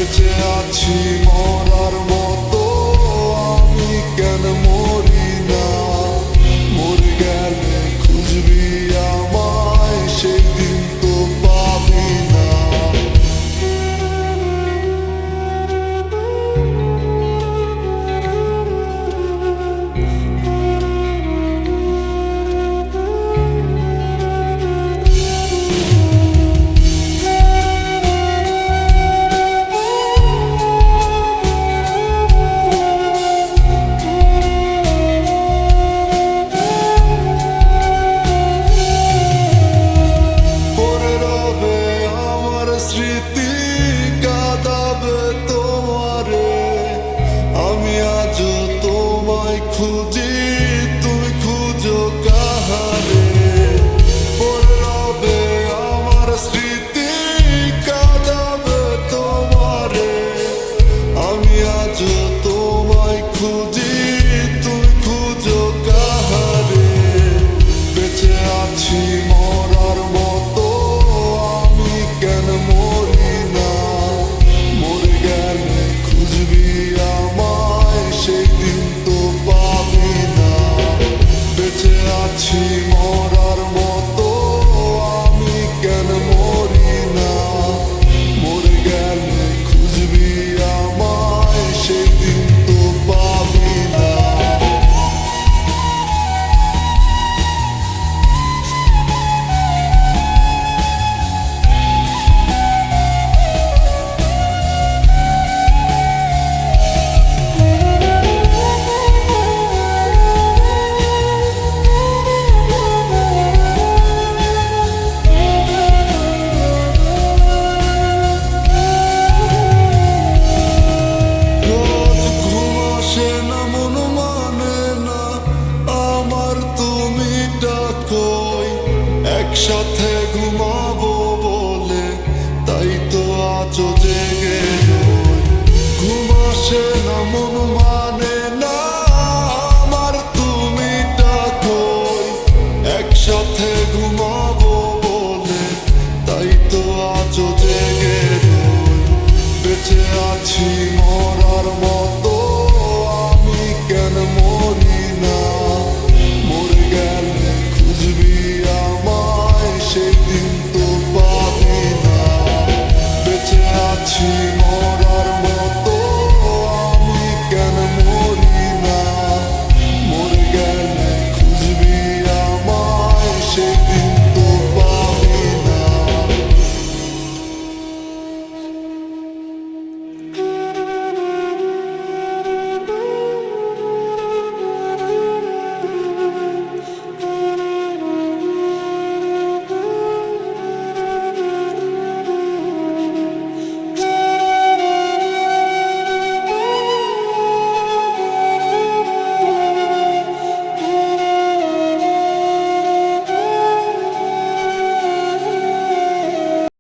বেঁচে আছি মরার মতো, আমি কেন মরি না? মরে গেলে খুঁজবি আমায়, সেই দিন তো পাবি না। স্মৃতি কাঁদাবে তোমারে, আমি আজও তোমায় খুঁজি, তুমি খুঁজো কাহারে? পড়ে রবে আমার স্মৃতি কাঁদাবে তোমারে, আমি আজও তোমায় খুঁজি, তুমি খুঁজো কাহারে? বেঁচে আছি মরার মতো, আমি কেন মরি না? মরে গেলে খুঁজবি আমায়, সেই দিন তো পাবি না। বেঁচে আছি মরার মতো, আমি কেন মরি না? মরে গেলে খুঁজবি আমায়, সেই দিন তো পাবি না। একসাথে ঘুমাবো বলে, তাই তো আজ